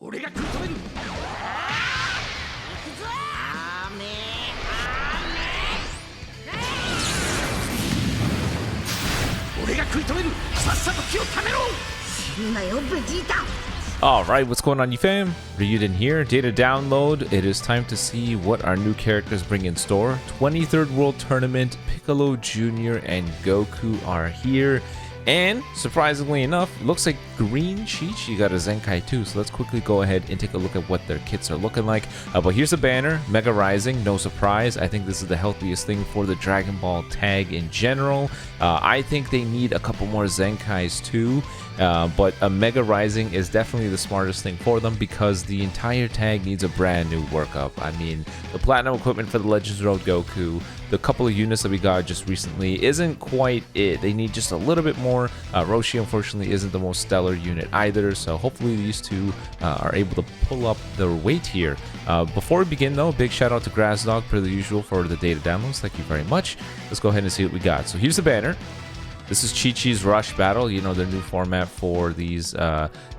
俺が食い止める。俺が食い止める。さっさと気をためろ。死ぬなよ、ベジータ。Alright, what's going on, you fam? Raiyuden here. Data download. It is time to see what our new characters bring in store. 23rd World Tournament, Piccolo Jr. and Goku are here. And surprisingly enough, looks like Green Chichi got a Zenkai too. So let's quickly go ahead and take a look at what their kits are looking like. But here's a banner, Mega Rising, no surprise. I think this is the healthiest thing for the Dragon Ball tag in general. I think they need a couple more Zenkais too. But a Mega Rising is definitely the smartest thing for them because the entire tag needs a brand new workup. I mean, the Platinum equipment for the Legends Road Goku, the couple of units that we got just recently isn't quite it. They need just a little bit more. Roshi unfortunately isn't the most stellar unit either, so hopefully these two are able to pull up their weight here. Before we begin though, big shout out to Grassdog per the usual for the data downloads. Thank you very much. Let's go ahead and see what we got. So here's the banner. This is Chichi's Rush Battle, you know, their new format for these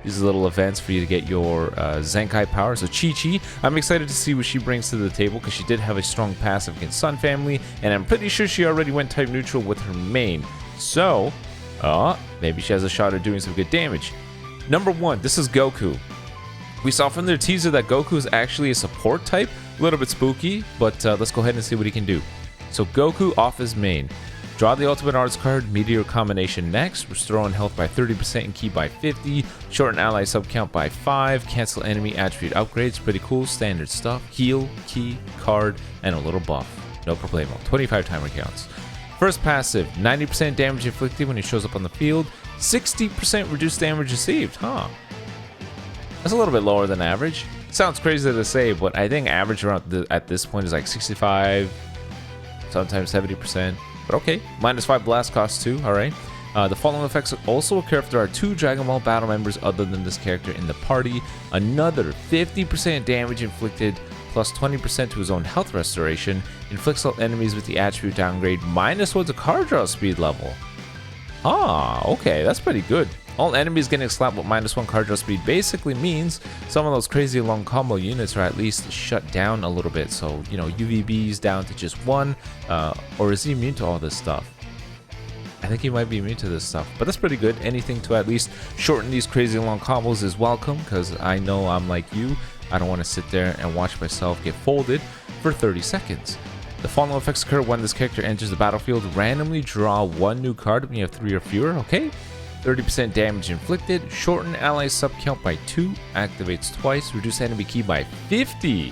little events for you to get your Zenkai power. So Chichi, I'm excited to see what she brings to the table because she did have a strong passive against Sun Family, and I'm pretty sure she already went type neutral with her main. So, maybe she has a shot at doing some good damage. Number one, this is Goku. We saw from their teaser that Goku is actually a support type, a little bit spooky, but let's go ahead and see what he can do. So Goku off his main. Draw the Ultimate Arts card, Meteor Combination next, restore on health by 30% and ki by 50, shorten ally sub count by 5, cancel enemy attribute upgrades, pretty cool, standard stuff, heal, ki, card, and a little buff. No problemo, 25 timer counts. First passive, 90% damage inflicted when he shows up on the field, 60% reduced damage received, That's a little bit lower than average. Sounds crazy to say, but I think average around at this point is like 65, sometimes 70%. But okay, -5 blast cost too, alright. The following effects also occur if there are 2 Dragon Ball battle members other than this character in the party. Another 50% damage inflicted plus 20% to his own health restoration. Inflicts all enemies with the attribute downgrade -1 to card draw speed level. Okay, that's pretty good. All enemies getting slapped with -1 card draw speed basically means some of those crazy long combo units are at least shut down a little bit. So, you know, UVB's down to just 1. Or is he immune to all this stuff? I think he might be immune to this stuff, but that's pretty good. Anything to at least shorten these crazy long combos is welcome because I know I'm like you. I don't want to sit there and watch myself get folded for 30 seconds. The following effects occur when this character enters the battlefield. Randomly draw 1 new card when you have 3 or fewer, okay? 30% damage inflicted, shorten ally sub count by 2, activates twice, reduce enemy ki by 50.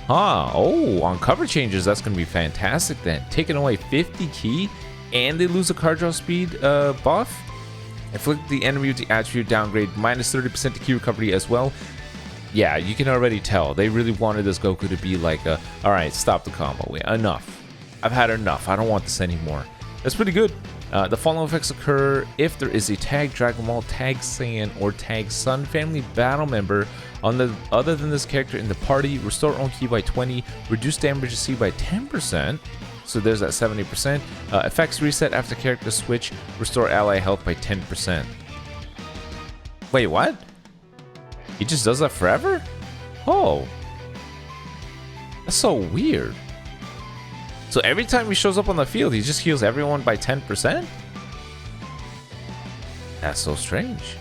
On cover changes, that's going to be fantastic then. Taking away 50 ki, and they lose a card draw speed buff. Inflict the enemy with the attribute downgrade, -30% to ki recovery as well. Yeah, you can already tell. They really wanted this Goku to be like alright, stop the combo. Enough. I've had enough. I don't want this anymore. That's pretty good. The following effects occur if there is a tag Dragon Ball, tag Saiyan, or tag Sun Family battle member other than this character in the party. Restore own ki by 20, reduce damage received by 10%. So there's that 70%. Effects reset after character switch, restore ally health by 10%. Wait, what? He just does that forever? Oh. That's so weird. So every time he shows up on the field, he just heals everyone by 10%? That's so strange.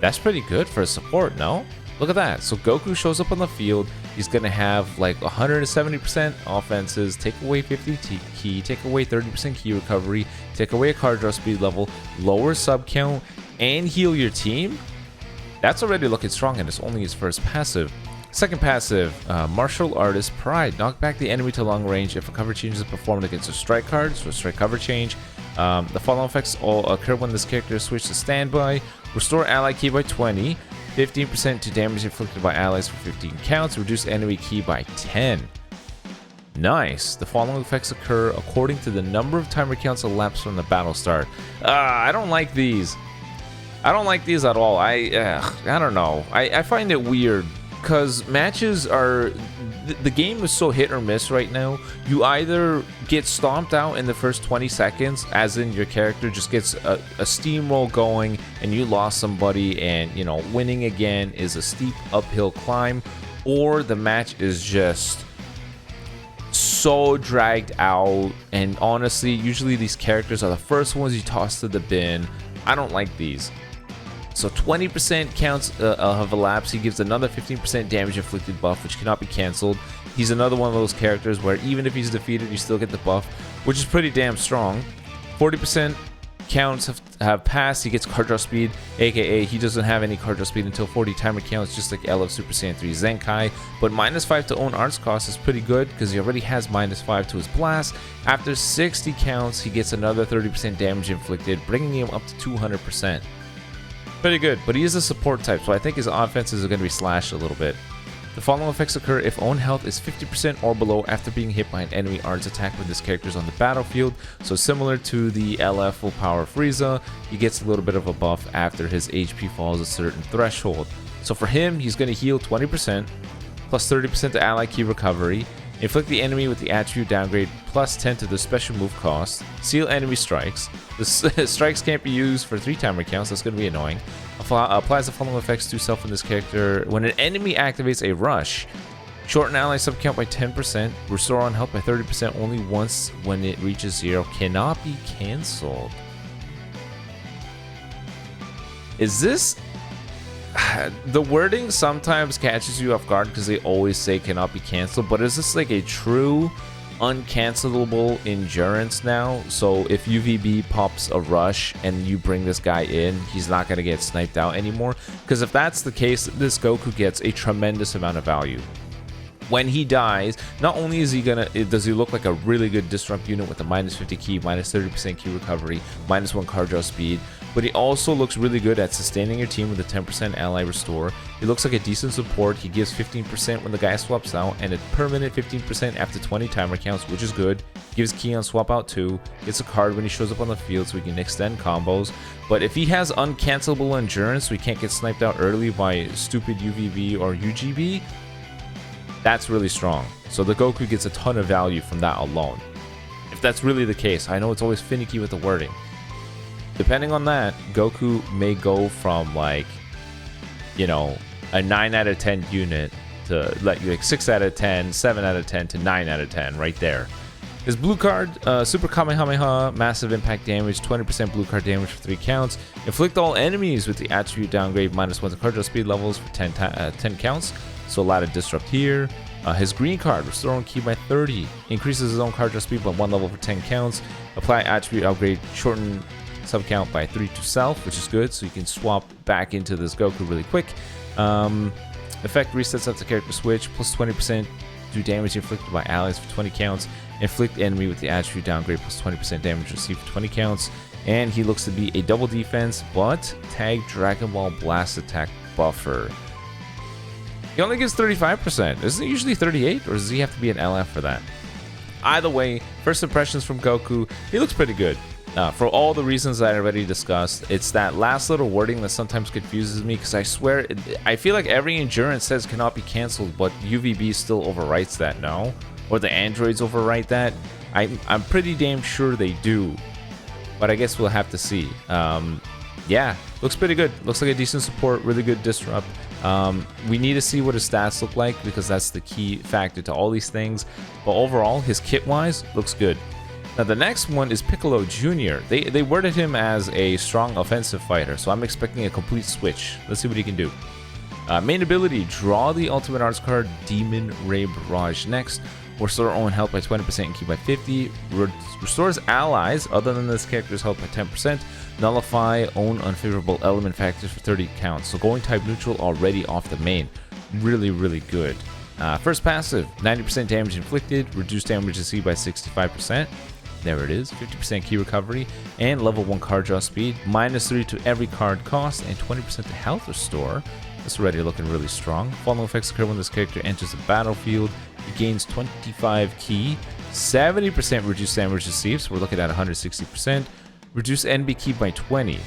That's pretty good for a support, no? Look at that. So Goku shows up on the field. He's going to have like 170% offenses, take away 50 ki, take away 30% ki recovery, take away a card draw speed level, lower sub count, and heal your team? That's already looking strong, and it's only his first passive. Second passive, Martial Artist Pride. Knock back the enemy to long range if a cover change is performed against a strike card, so a strike cover change. The following effects all occur when this character is switched to standby. Restore ally ki by 20, 15% to damage inflicted by allies for 15 counts, reduce enemy ki by 10. Nice. The following effects occur according to the number of timer counts elapsed from the battle start. I don't like these. I don't like these at all. I don't know. I find it weird. Because matches are the game is so hit or miss right now. You either get stomped out in the first 20 seconds, as in your character just gets a steamroll going and you lost somebody, and you know, winning again is a steep uphill climb, or the match is just so dragged out. And honestly, usually these characters are the first ones you toss to the bin. I don't like these. So 20% counts of a lapse. He gives another 15% damage inflicted buff, which cannot be cancelled. He's another one of those characters where even if he's defeated, you still get the buff, which is pretty damn strong. 40% counts have passed. He gets card draw speed, aka he doesn't have any card draw speed until 40 timer counts, just like LF Super Saiyan 3 Zenkai. But -5 to own arts cost is pretty good because he already has -5 to his blast. After 60 counts, he gets another 30% damage inflicted, bringing him up to 200%. Pretty good, but he is a support type, so I think his offenses are going to be slashed a little bit. The following effects occur if own health is 50% or below after being hit by an enemy arts attack when this character is on the battlefield. So similar to the LF full power Frieza, he gets a little bit of a buff after his HP falls a certain threshold. So for him, he's going to heal 20%, plus 30% to ally key recovery, inflict the enemy with the attribute downgrade, plus 10 to the special move cost, seal enemy strikes. The strikes can't be used for 3 timer counts, that's going to be annoying. Applies the following effects to self in this character. When an enemy activates a rush, shorten ally sub count by 10%, restore on health by 30% only once when it reaches 0, cannot be cancelled. Is this... The wording sometimes catches you off guard because they always say cannot be cancelled, but is this like a true uncancelable endurance now? So if UVB pops a rush and you bring this guy in, he's not going to get sniped out anymore? Because if that's the case, this Goku gets a tremendous amount of value. When he dies, not only is he does he look like a really good disrupt unit with a -50 key, -30% key recovery, -1 card draw speed, but he also looks really good at sustaining your team with a 10% ally restore. He looks like a decent support. He gives 15% when the guy swaps out, and a permanent 15% after 20 timer counts, which is good. Gives key on swap out too. Gets a card when he shows up on the field so we can extend combos. But if he has uncancelable endurance, so he can't get sniped out early by stupid UVB or UGB, that's really strong. So the Goku gets a ton of value from that alone. If that's really the case, I know it's always finicky with the wording. Depending on that, Goku may go from like, you know, a 9 out of 10 unit to like 6 out of 10, 7 out of 10 to 9 out of 10 right there. His blue card, Super Kamehameha, massive impact damage, 20% blue card damage for 3 counts. Inflict all enemies with the attribute downgrade, -1 to card draw speed levels for 10 counts. So a lot of disrupt here. His green card, restore own key by 30, increases his own card draw speed by 1 level for 10 counts. Apply attribute upgrade, shorten sub count by 3 to self, which is good, so you can swap back into this Goku really quick. Effect resets up the character switch, plus 20% do damage inflicted by allies for 20 counts. Inflict enemy with the attribute downgrade, plus 20% damage received for 20 counts. And he looks to be a double defense, but tag Dragon Ball Blast attack buffer. He only gives 35%. Isn't it usually 38, or does he have to be an LF for that? Either way, first impressions from Goku, he looks pretty good. For all the reasons that I already discussed, it's that last little wording that sometimes confuses me, because I swear, I feel like every endurance says cannot be cancelled, but UVB still overwrites that, no? Or the androids overwrite that? I'm pretty damn sure they do, but I guess we'll have to see. Yeah, looks pretty good. Looks like a decent support, really good disrupt. We need to see what his stats look like, because that's the key factor to all these things. But overall, his kit-wise, looks good. Now the next one is Piccolo Jr. They worded him as a strong offensive fighter, so I'm expecting a complete switch. Let's see what he can do. Main ability, draw the ultimate arts card, Demon Ray Barrage next. Restore own health by 20% and key by 50. Restores allies other than this character's health by 10%. Nullify own unfavorable element factors for 30 counts. So going type neutral already off the main. Really, really good. First passive, 90% damage inflicted. Reduced damage received by 65%. There it is, 50% key recovery, and level 1 card draw speed, -3 to every card cost, and 20% to health restore. This already looking really strong. Following effects occur when this character enters the battlefield. He gains 25 key, 70% reduced damage received, so we're looking at 160%. Reduce NB key by 20.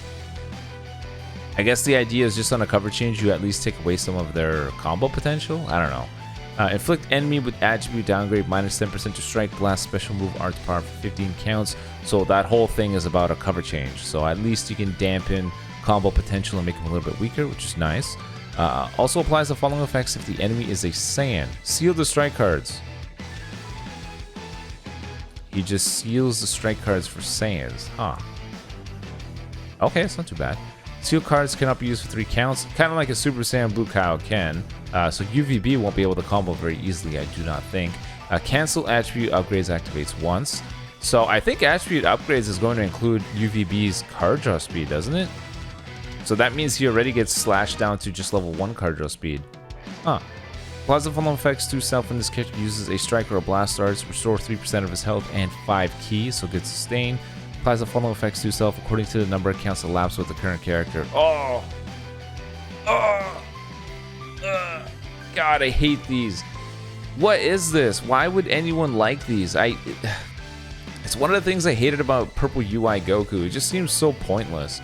I guess the idea is just on a cover change, you at least take away some of their combo potential? I don't know. Inflict enemy with attribute downgrade minus 10% to strike, blast, special move, arts power for 15 counts. So that whole thing is about a cover change. So at least you can dampen combo potential and make him a little bit weaker, which is nice. Also applies the following effects if the enemy is a Saiyan. Seal the strike cards. He just seals the strike cards for Saiyans, huh? Okay, it's not too bad. Seal cards cannot be used for 3 counts, kind of like a Super Saiyan Blue Cow can. So UVB won't be able to combo very easily, I do not think. Cancel attribute upgrades activates once. So I think attribute upgrades is going to include UVB's card draw speed, doesn't it? So that means he already gets slashed down to just level 1 card draw speed. Huh. Applies the following effects to self when this character uses a strike or a blast arts, restore 3% of his health and 5 keys, so gets sustained. Applies the following effects to self according to the number of counts elapsed with the current character. Oh! God, I hate these. What is this? Why would anyone like these? It's one of the things I hated about Purple UI Goku. It just seems so pointless.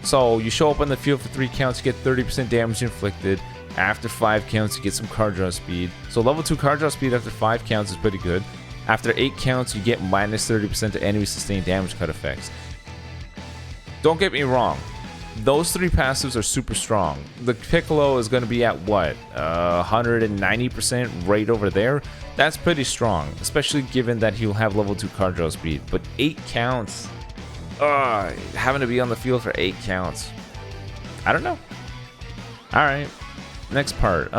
So you show up on the field for 3 counts, you get 30% damage inflicted. After 5 counts, you get some card draw speed. So level 2 card draw speed after 5 counts is pretty good. After 8 counts, you get minus 30% to enemy sustained damage cut effects. Don't get me wrong. Those 3 passives are super strong. The Piccolo is going to be at what? 190% right over there? That's pretty strong, especially given that he'll have level 2 card draw speed. But 8 counts... having to be on the field for 8 counts. I don't know. Alright. Next part.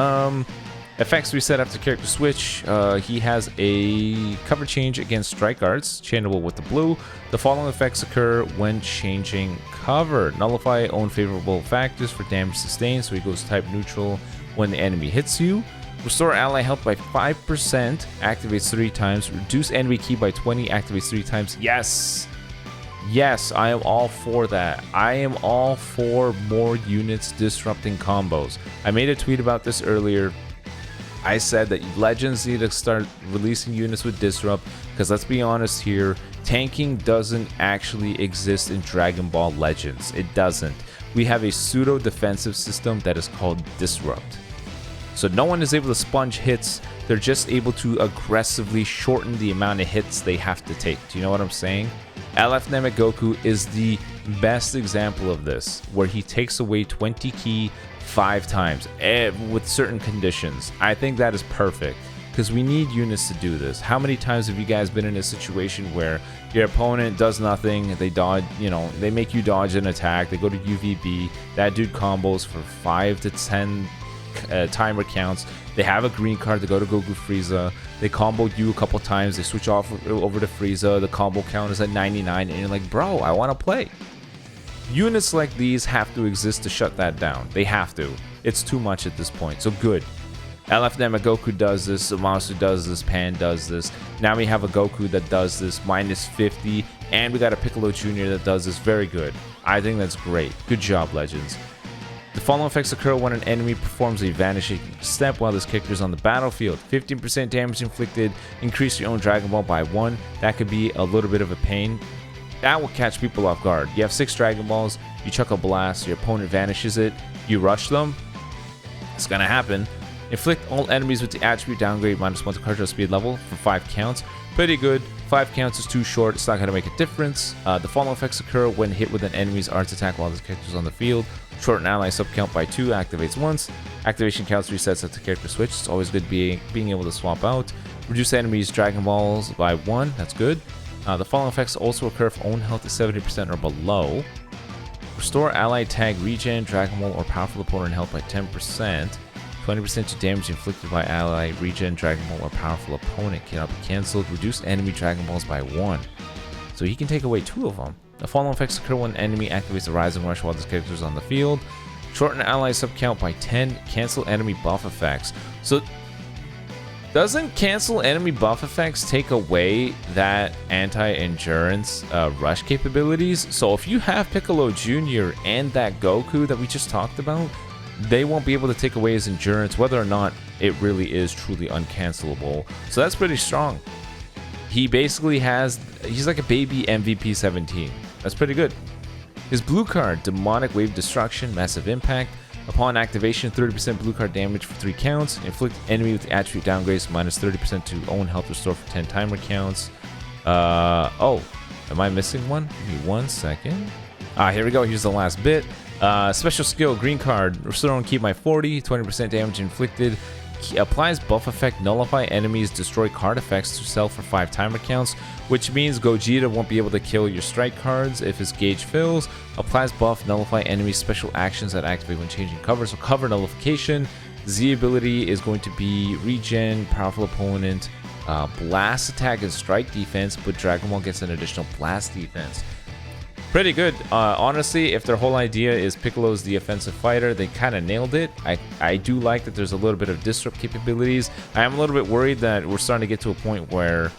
Effects reset after character switch. He has a cover change against strike arts, changeable with the blue. The following effects occur when changing cover. Nullify own favorable factors for damage sustained, so he goes type neutral when the enemy hits you. Restore ally health by 5%, activates 3 times. Reduce enemy key by 20, activates 3 times. Yes! Yes, I am all for that. I am all for more units disrupting combos. I made a tweet about this earlier. I said that Legends need to start releasing units with disrupt, because let's be honest here, tanking doesn't actually exist in Dragon Ball Legends. It doesn't. We have a pseudo defensive system that is called disrupt. So no one is able to sponge hits, they're just able to aggressively shorten the amount of hits they have to take. Do you know what I'm saying? LF Namek Goku is the best example of this, where he takes away 20 ki 5 times with certain conditions. I think that is perfect, because we need units to do this. How many times have you guys been in a situation where your opponent does nothing, they dodge, they make you dodge an attack, they go to UVB, that dude combos for 5 to 10 timer counts, they have a green card to go to Goku Frieza, they combo you a couple times, they switch off over to Frieza, the combo count is at 99, and you're like, bro, I want to play. Units like these have to exist to shut that down. They have to. It's too much at this point, so good. LF Namek Goku does this, Zamasu does this, Pan does this. Now we have a Goku that does this, minus 50, and we got a Piccolo Jr. that does this. Very good. I think that's great. Good job, Legends. The following effects occur when an enemy performs a vanishing step while this character is on the battlefield. 15% damage inflicted, increase your own Dragon Ball by 1. That could be a little bit of a pain. That will catch people off guard. You have 6 Dragon Balls, you chuck a blast, your opponent vanishes it, you rush them. It's gonna happen. Inflict all enemies with the attribute downgrade minus 1 to card draw speed level for 5 counts. Pretty good. 5 counts is too short, it's not gonna make a difference. The following effects occur when hit with an enemy's arts attack while this character is on the field. Shorten ally sub count by 2, activates once. Activation counts resets at the character switch. It's always good being able to swap out. Reduce enemies' Dragon Balls by 1, that's good. The following effects also occur if own health is 70% or below. Restore ally tag regen, Dragon Ball, or powerful opponent health by 10%. 20% to damage inflicted by ally, regen, Dragon Ball, or powerful opponent cannot be cancelled. Reduce enemy Dragon Balls by 1. So he can take away 2 of them. The following effects occur when an enemy activates the Rising Rush while this character is on the field. Shorten ally sub count by 10. Cancel enemy buff effects. So doesn't cancel enemy buff effects take away that anti-endurance rush capabilities? So if you have Piccolo Jr. and that Goku that we just talked about, they won't be able to take away his endurance, whether or not it really is truly uncancelable. So that's pretty strong. He basically he's like a baby MVP 17. That's pretty good. His blue card, Demonic Wave Destruction, Massive Impact. Upon activation, 30% blue card damage for 3 counts. Inflict enemy with the attribute downgrades minus 30% to own health restore for 10 timer counts. Oh, am I missing one? Give me 1 second. Here we go. Here's the last bit. Special skill, green card. Restore on key by 40, 20% damage inflicted. Applies buff effect, nullify enemies, destroy card effects to self for 5 timer counts, which means Gogeta won't be able to kill your strike cards if his gauge fills. Applies buff, nullify enemies, special actions that activate when changing cover. So cover nullification. Z ability is going to be regen, powerful opponent, blast attack and strike defense, but Dragon Ball gets an additional blast defense. Pretty good. Honestly, if their whole idea is Piccolo's the offensive fighter, they kind of nailed it. I do like that there's a little bit of disrupt capabilities. I am a little bit worried that we're starting to get to a point where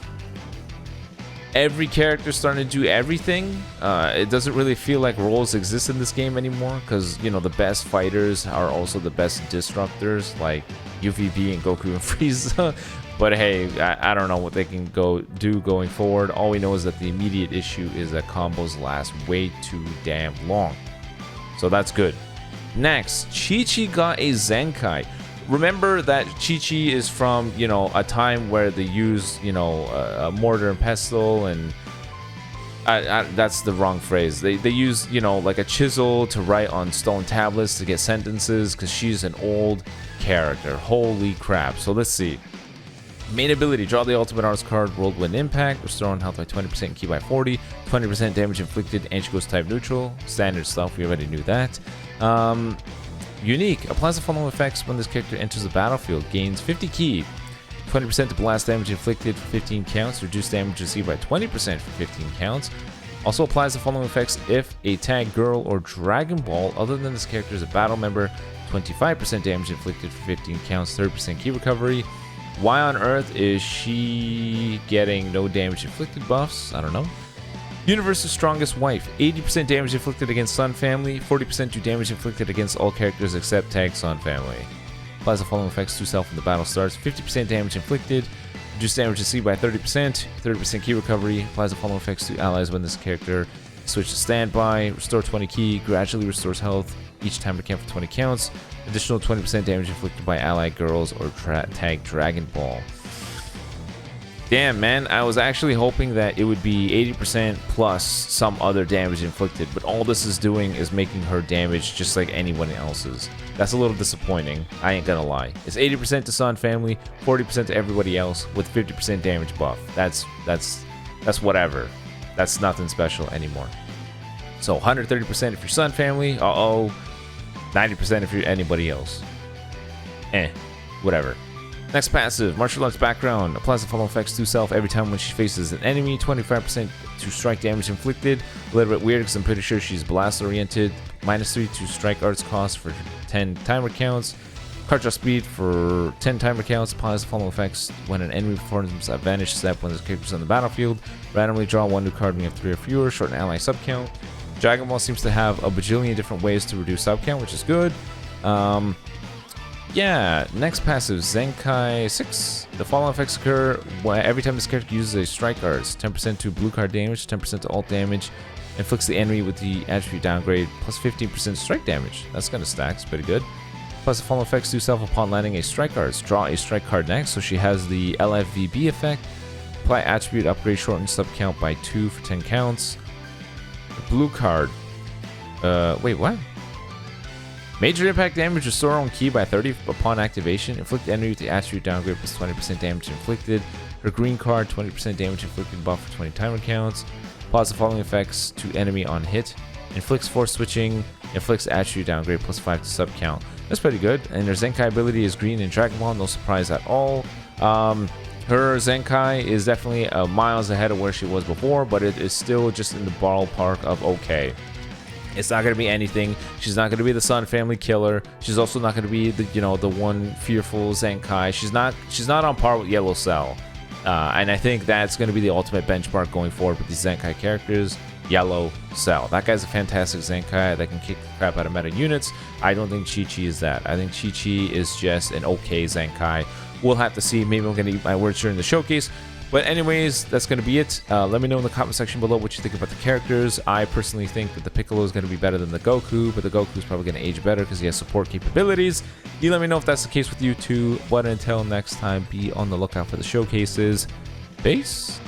every character's starting to do everything. It doesn't really feel like roles exist in this game anymore, because, you know, the best fighters are also the best disruptors, like UVB and Goku and Frieza. But hey, I don't know what they can do going forward. All we know is that the immediate issue is that combos last way too damn long. So that's good. Next, Chichi got a Zenkai. Remember that Chichi is from, you know, a time where they use, you know, a mortar and pestle, and that's the wrong phrase. They use, you know, like a chisel to write on stone tablets to get sentences, because she's an old character. Holy crap. So let's see. Main ability, draw the ultimate arts card, rolled when impact, restore on health by 20% and key by 40, 20% damage inflicted, and she goes type neutral. Standard stuff, we already knew that. Unique, applies the following effects when this character enters the battlefield. Gains 50 key, 20% to blast damage inflicted for 15 counts, reduce damage received by 20% for 15 counts. Also applies the following effects if a tag girl or Dragon Ball other than this character is a battle member. 25% damage inflicted for 15 counts, 30% key recovery. Why on earth is she getting no damage inflicted buffs? I don't know. Universe's strongest wife. 80% damage inflicted against Sun Family. 40% do damage inflicted against all characters except Tag Sun Family. Applies the following effects to self when the battle starts. 50% damage inflicted. Reduce damage received by 30%. 30% key recovery. Applies the following effects to allies when this character switches to standby. Restore 20 key. Gradually restores health each time to count for 20 counts. Additional 20% damage inflicted by allied girls or tag Dragon Ball. Damn, man, I was actually hoping that it would be 80% plus some other damage inflicted, but all this is doing is making her damage just like anyone else's. That's a little disappointing, I ain't gonna lie. It's 80% to Sun Family, 40% to everybody else with 50% damage buff. That's whatever. That's nothing special anymore. So 130% if you're Sun Family, 90% if you're anybody else. Whatever. Next passive, martial arts background. Applies the following effects to self every time when she faces an enemy. 25% to strike damage inflicted. A little bit weird because I'm pretty sure she's blast oriented. -3 to strike arts cost for 10 timer counts. Card draw speed for 10 timer counts. Applies the following effects when an enemy performs a vanish step when this character is on the battlefield. Randomly draw 1 new card when you have 3 or fewer. Shorten ally sub count. Dragon Ball seems to have a bajillion different ways to reduce sub count, which is good. Yeah, next passive, Zenkai 6. The following effects occur every time this character uses a strike arts. 10% to blue card damage, 10% to alt damage, inflicts the enemy with the attribute downgrade, plus 15% strike damage. That's gonna stack, it's pretty good. Plus the following effects do self upon landing a strike arts. Draw a strike card next, so she has the LFVB effect. Apply attribute upgrade, shorten sub count by 2 for 10 counts. The blue card. Wait, what? Major impact damage, restore on key by 30 upon activation. Inflict enemy with the attribute downgrade plus 20% damage inflicted. Her green card, 20% damage inflicted buff for 20 timer counts. Applies the following effects to enemy on hit. Inflicts force switching. Inflicts attribute downgrade plus 5 to sub count. That's pretty good. And her Zenkai ability is green in Dragon Ball, no surprise at all. Her Zenkai is definitely miles ahead of where she was before, but it is still just in the ballpark of okay. It's not going to be anything. She's not going to be the Sun Family killer. She's also not going to be the, you know, the one fearful Zenkai. She's not on par with Yellow Cell. And I think that's going to be the ultimate benchmark going forward with these Zenkai characters. Yellow Cell. That guy's a fantastic Zenkai that can kick the crap out of meta units. I don't think Chichi is that. I think Chichi is just an okay Zenkai. We'll have to see. Maybe I'm going to eat my words during the showcase. But anyways, that's going to be it. Let me know in the comment section below what you think about the characters. I personally think that the Piccolo is going to be better than the Goku, but the Goku is probably going to age better because he has support capabilities. You let me know if that's the case with you too. But until next time, be on the lookout for the showcases. Peace.